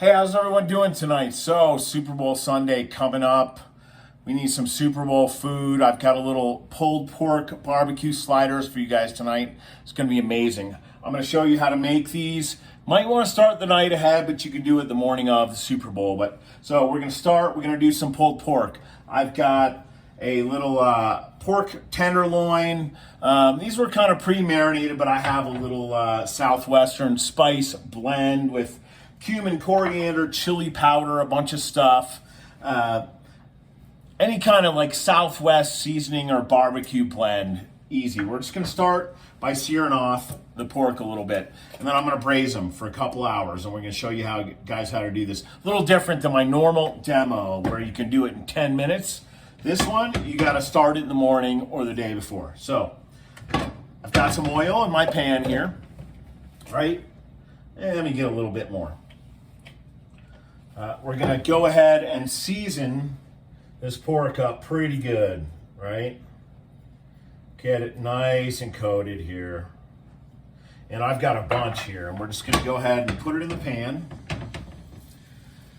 Hey, how's everyone doing tonight? So, Super Bowl Sunday coming up. We need some Super Bowl food. I've got a little pulled pork barbecue sliders for you guys tonight. It's going to be amazing. I'm going to show you how to make these. Might want to start the night ahead, but you can do it the morning of the Super Bowl. So we're going to do some pulled pork. I've got a little pork tenderloin. These were kind of pre-marinated, but I have a little Southwestern spice blend with cumin, coriander, chili powder, a bunch of stuff. Any kind of like Southwest seasoning or barbecue blend, easy. We're just going to start by searing off the pork a little bit, and then I'm going to braise them for a couple hours, and we're going to show you how to do this. A little different than my normal demo where you can do it in 10 minutes. This one, you got to start it in the morning or the day before. So I've got some oil in my pan here, right? And let me get a little bit more. We're going to go ahead and season this pork up pretty good, right? Get it nice and coated here. And I've got a bunch here, and we're just going to go ahead and put it in the pan.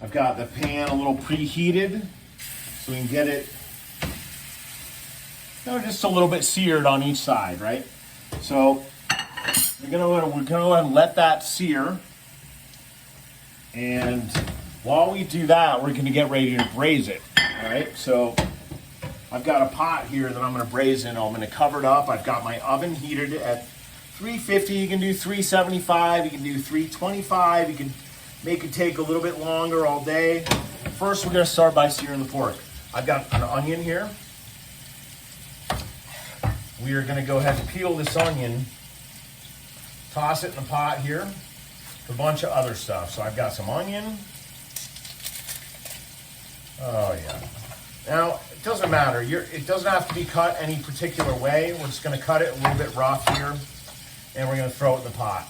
I've got the pan a little preheated so we can get it, just a little bit seared on each side, right? So we're going to go ahead and let that sear. And while we do that, we're going to get ready to braise it. All right, so I've got a pot here that I'm going to braise in. I'm going to cover it up. I've got my oven heated at 350. You can do 375. You can do 325. You can make it take a little bit longer all day. First, we're going to start by searing the pork. I've got an onion here. We are going to go ahead and peel this onion, toss it in the pot here, a bunch of other stuff. So I've got some onion. Oh yeah. Now, it doesn't matter. It doesn't have to be cut any particular way. We're just going to cut it a little bit rough here, and we're going to throw it in the pot.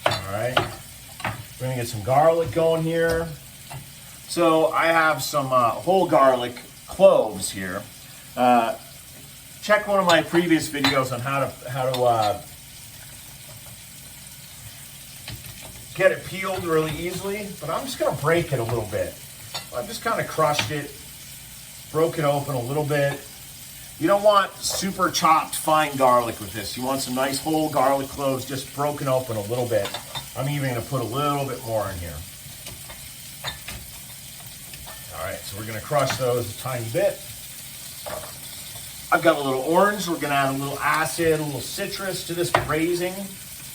All right. We're going to get some garlic going here. So I have some whole garlic cloves here. Check one of my previous videos on how to get it peeled really easily, but I'm just going to break it a little bit. I've just kind of crushed it, broke it open a little bit. You don't want super chopped fine garlic with this. You want some nice whole garlic cloves just broken open a little bit. I'm even going to put a little bit more in here. All right, so we're going to crush those a tiny bit. I've got a little orange. We're going to add a little acid, a little citrus to this braising.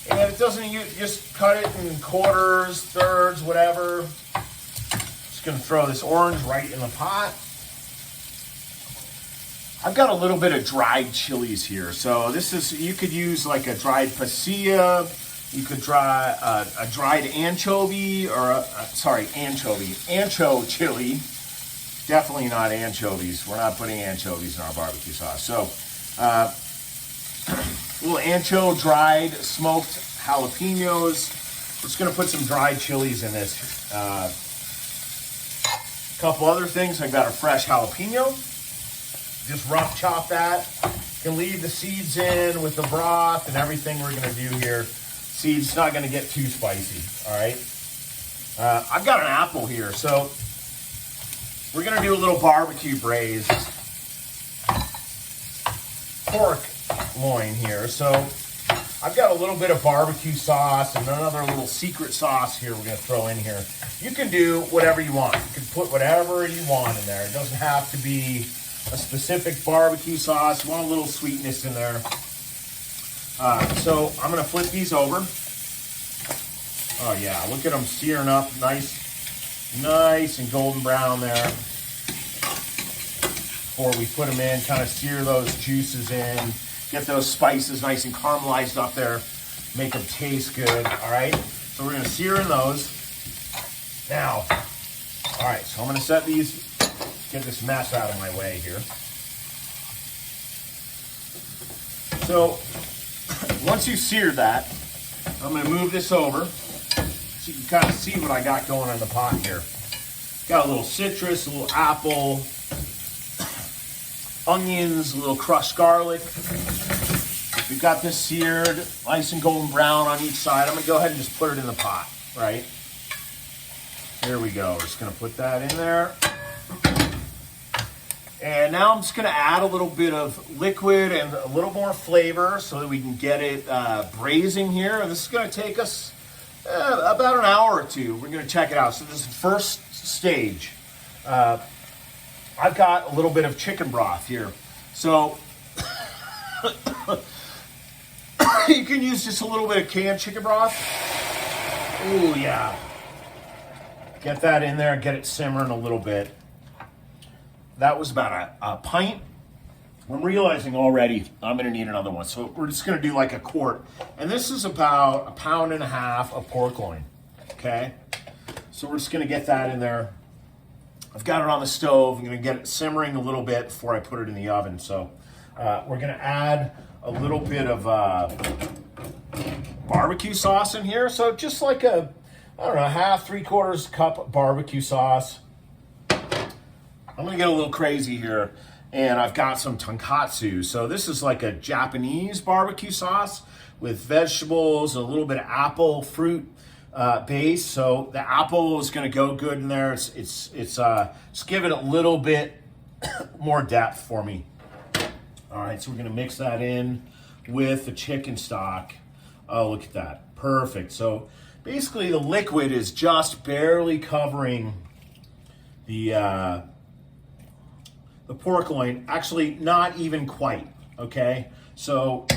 And if it doesn't, you just cut it in quarters, thirds, whatever. Just going to throw this orange right in the pot. I've got a little bit of dried chilies here. So this is, you could use like a dried pasilla. You could try a dried anchovy or ancho chili. Definitely not anchovies. We're not putting anchovies in our barbecue sauce. So, a little ancho dried smoked jalapenos. We're just going to put some dried chilies in this. A couple other things. I've got a fresh jalapeno. Just rough chop that. You can leave the seeds in with the broth and everything we're going to do here. Seeds not going to get too spicy. All right. I've got an apple here, so we're going to do a little barbecue braised pork loin here. So I've got a little bit of barbecue sauce and another little secret sauce here we're going to throw in here. You can do whatever you want. You can put whatever you want in there. It doesn't have to be a specific barbecue sauce. You want a little sweetness in there. So I'm going to flip these over. Oh yeah, look at them searing up nice and golden brown there. Before we put them in, kind of sear those juices in. Get those spices nice and caramelized up there. Make them taste good, all right? So we're going to sear in those. Now, all right, so I'm going to set these, get this mess out of my way here. So once you sear that, I'm going to move this over so you can kind of see what I got going in the pot here. Got a little citrus, a little apple, onions, a little crushed garlic. We've got this seared, nice and golden brown on each side. I'm going to go ahead and just put it in the pot. right? Here we go. We're just gonna put that in there. And now I'm just gonna add a little bit of liquid and a little more flavor so that we can get it braising here. And this is gonna take us about an hour or two. We're gonna check it out. So this is the first stage. I've got a little bit of chicken broth here. So you can use just a little bit of canned chicken broth. Oh yeah. Get that in there, get it simmering a little bit. That was about a pint. I'm realizing already I'm gonna need another one. So we're just gonna do like a quart. And this is about 1.5 pounds of pork loin, okay? So we're just gonna get that in there. I've got it on the stove. I'm gonna get it simmering a little bit before I put it in the oven. So we're gonna add a little bit of barbecue sauce in here. So just like a, I don't know, 1/2, 3/4 cup barbecue sauce. I'm gonna get a little crazy here, and I've got some tonkatsu. So this is like a Japanese barbecue sauce with vegetables, a little bit of apple fruit base. So the apple is gonna go good in there. It's give it a little bit more depth for me. All right, so we're gonna mix that in with the chicken stock. Oh, look at that, perfect. So basically the liquid is just barely covering the pork loin. Actually, not even quite, okay? So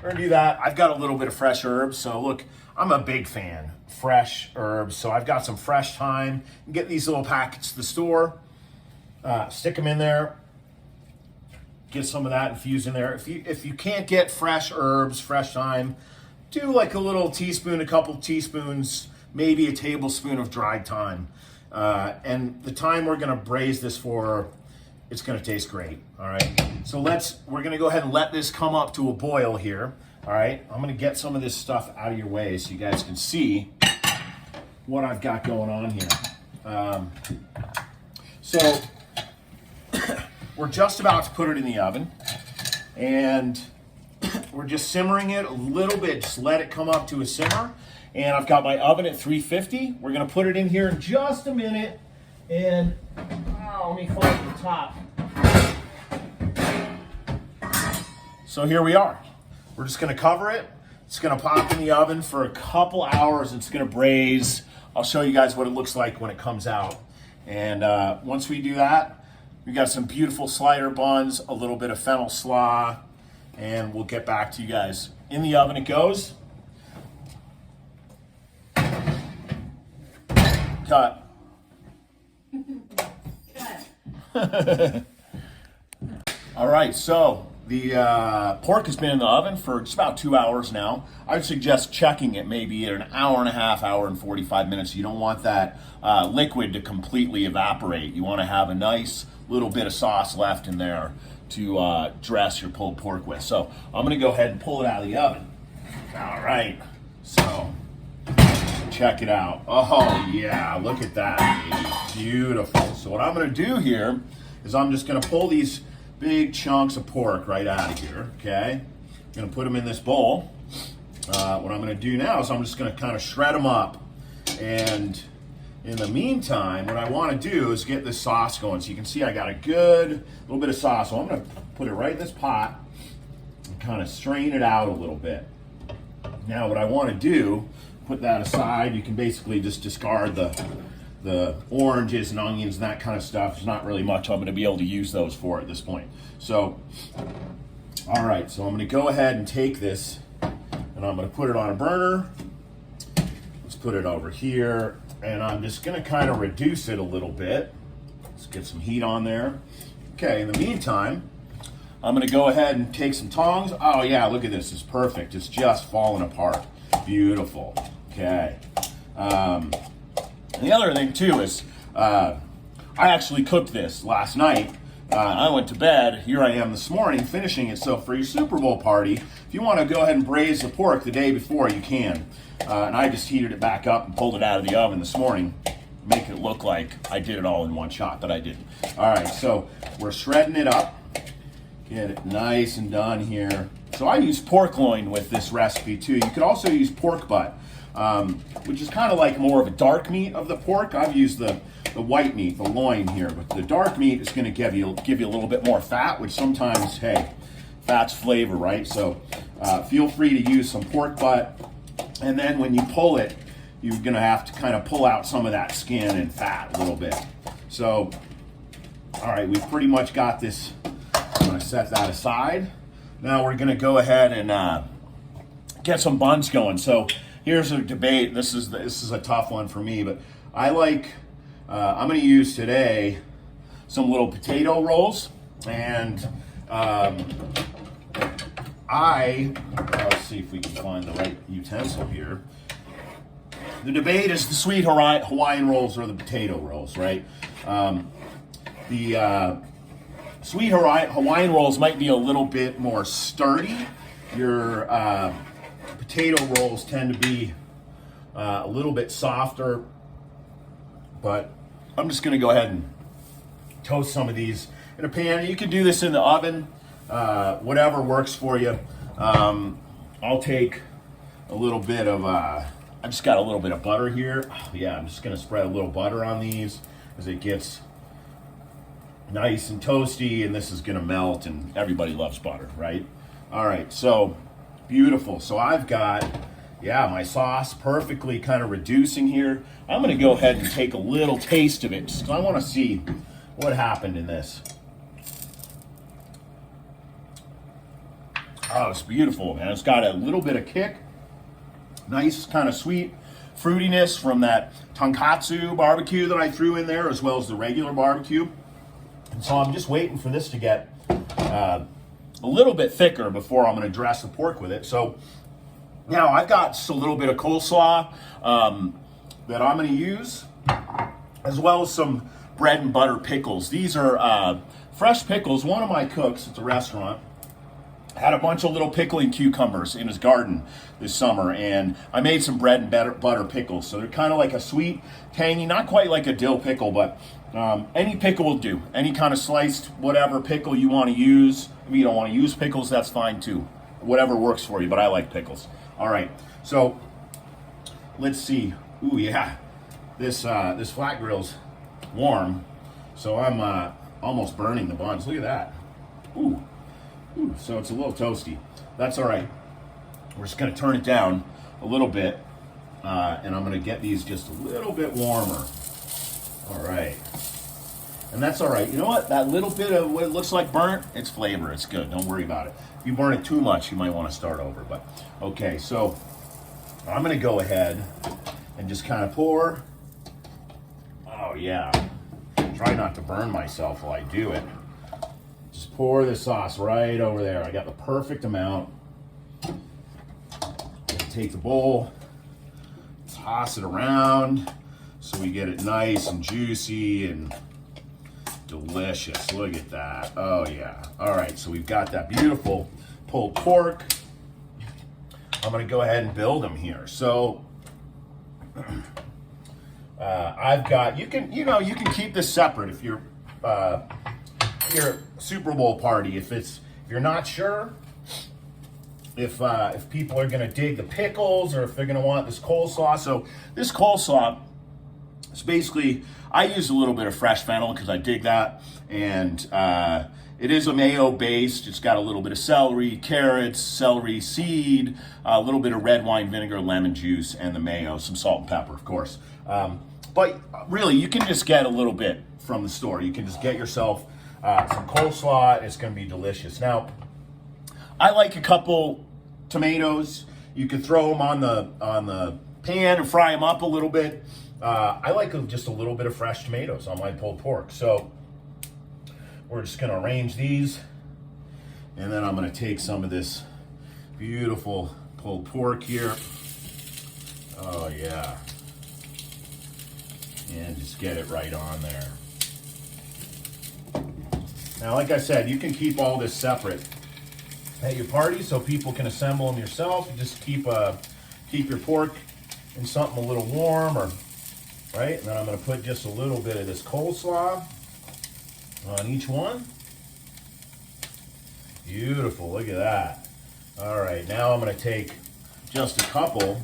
we're gonna do that. I've got a little bit of fresh herbs. So look, I'm a big fan, fresh herbs. So I've got some fresh thyme. You can get these little packets at the store, stick them in there, get some of that infused in there. If you can't get fresh herbs, fresh thyme, do like a little teaspoon, a couple teaspoons, maybe a tablespoon of dried thyme. And the time we're gonna braise this for, it's gonna taste great, all right? So we're gonna go ahead and let this come up to a boil here, all right? I'm gonna get some of this stuff out of your way so you guys can see what I've got going on here. So we're just about to put it in the oven, and we're just simmering it a little bit, just let it come up to a simmer. And I've got my oven at 350. We're gonna put it in here in just a minute, and let me find the top. So here we are. We're just gonna cover it. It's gonna pop in the oven for a couple hours. It's gonna braise. I'll show you guys what it looks like when it comes out. And once we do that, we got some beautiful slider buns, a little bit of fennel slaw, and we'll get back to you guys. In the oven it goes. Cut. All right, so the pork has been in the oven for just about 2 hours now. I would suggest checking it maybe at 1.5 hours and 45 minutes. You don't want that liquid to completely evaporate. You want to have a nice little bit of sauce left in there to dress your pulled pork with. So I'm gonna go ahead and pull it out of the oven. All right, so check it out. Oh yeah, look at that, beautiful. So what I'm gonna do here is I'm just gonna pull these big chunks of pork right out of here, okay? I'm gonna put them in this bowl. What I'm gonna do now is I'm just gonna kind of shred them up. And in the meantime, what I wanna do is get this sauce going. So you can see I got a good little bit of sauce. So I'm gonna put it right in this pot and kind of strain it out a little bit. Now what I wanna do, put that aside. You can basically just discard the oranges and onions and that kind of stuff. There's not really much I'm going to be able to use those for at this point. So, all right, so I'm going to go ahead and take this and I'm going to put it on a burner. Let's put it over here, and I'm just going to kind of reduce it a little bit. Let's get some heat on there. Okay, in the meantime, I'm going to go ahead and take some tongs. Oh yeah, look at this, it's perfect. It's just falling apart. Beautiful. Okay. And the other thing too is, I actually cooked this last night. I went to bed. Here I am this morning finishing it. So for your Super Bowl party, if you want to go ahead and braise the pork the day before, you can. And I just heated it back up and pulled it out of the oven this morning, make it look like I did it all in one shot, but I didn't. All right, so we're shredding it up. Get it nice and done here. So I use pork loin with this recipe too. You could also use pork butt. which is kind of like more of a dark meat of the pork. I've used the white meat, the loin here, but the dark meat is going to give you a little bit more fat, which sometimes, hey, fat's flavor, right? So feel free to use some pork butt, and then when you pull it, you're going to have to kind of pull out some of that skin and fat a little bit. So, all right, we've pretty much got this. I'm going to set that aside. Now we're going to go ahead and get some buns going. So here's a debate. This is a tough one for me, but I like. I'm going to use today some little potato rolls, and let's see if we can find the right utensil here. The debate is the sweet Hawaiian rolls or the potato rolls, right? The sweet Hawaiian rolls might be a little bit more sturdy. Your potato rolls tend to be a little bit softer, but I'm just going to go ahead and toast some of these in a pan. You can do this in the oven, whatever works for you. I'll take a little bit of, I just got a little bit of butter here. Yeah, I'm just going to spread a little butter on these as it gets nice and toasty, and this is going to melt, and everybody loves butter, right? All right, so beautiful. So I've got, my sauce perfectly kind of reducing here. I'm going to go ahead and take a little taste of it, just 'cause I want to see what happened in this. Oh, it's beautiful, man. It's got a little bit of kick. Nice kind of sweet fruitiness from that tonkatsu barbecue that I threw in there, as well as the regular barbecue. And so I'm just waiting for this to get a little bit thicker before I'm going to dress the pork with it. So now I've got just a little bit of coleslaw that I'm going to use, as well as some bread and butter pickles. These are fresh pickles. One of my cooks at the restaurant had a bunch of little pickling cucumbers in his garden this summer, and I made some bread and butter pickles. So they're kind of like a sweet, tangy, not quite like a dill pickle, but any pickle will do. Any kind of sliced whatever pickle you want to use. If you don't want to use pickles, that's fine too. Whatever works for you, but I like pickles. All right, so let's see. Ooh, yeah, this flat grill's warm, so I'm almost burning the buns. Look at that. Ooh, so it's a little toasty. That's all right. We're just gonna turn it down a little bit, and I'm gonna get these just a little bit warmer. All right, and that's all right. You know what? That little bit of what it looks like burnt, it's flavor. It's good. Don't worry about it. If you burn it too much, you might want to start over. But okay, so I'm gonna go ahead and just kind of pour. Oh yeah. Try not to burn myself while I do it. Just pour the sauce right over there. I got the perfect amount. Take the bowl, toss it around so we get it nice and juicy and delicious. Look at that. Oh yeah. All right, so we've got that beautiful pulled pork. I'm gonna go ahead and build them here. So I've got, you can keep this separate if you're your Super Bowl party. If you're not sure if people are gonna dig the pickles or if they're gonna want this coleslaw. So this coleslaw is basically, I use a little bit of fresh fennel because I dig that, and it is a mayo based. It's got a little bit of celery, carrots, celery seed, a little bit of red wine vinegar, lemon juice, and the mayo, some salt and pepper, of course. But really, you can just get a little bit from the store. You can just get yourself some coleslaw, and it's going to be delicious. Now, I like a couple tomatoes. You could throw them on the pan and fry them up a little bit. I like just a little bit of fresh tomatoes on my pulled pork. So we're just going to arrange these, and then I'm going to take some of this beautiful pulled pork here. Oh yeah. And just get it right on there. Now, like I said, you can keep all this separate at your party so people can assemble them yourself. Just keep your pork in something a little warm, or right? And then I'm going to put just a little bit of this coleslaw on each one. Beautiful, look at that. All right, now I'm going to take just a couple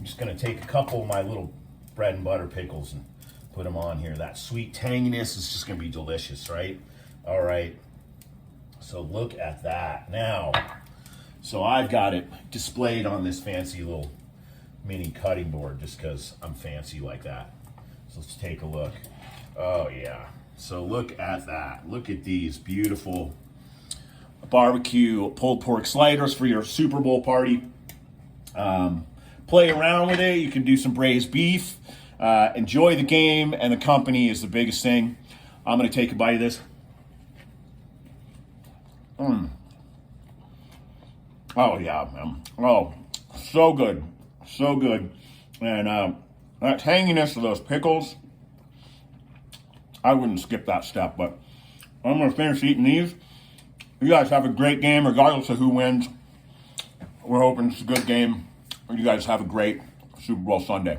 I'm just gonna take a couple of my little bread and butter pickles and put them on here. That sweet tanginess is just gonna be delicious, right? All right, so look at that. Now, so I've got it displayed on this fancy little mini cutting board just because I'm fancy like that. So let's take a look. Oh yeah, so look at that. Look at these beautiful barbecue pulled pork sliders for your Super Bowl party. Play around with it. You can do some braised beef. Enjoy the game, and the company is the biggest thing. I'm going to take a bite of this. Oh, yeah, man. Oh, so good. So good. And that tanginess of those pickles, I wouldn't skip that step, but I'm going to finish eating these. You guys have a great game, regardless of who wins. We're hoping it's a good game. You guys have a great Super Bowl Sunday.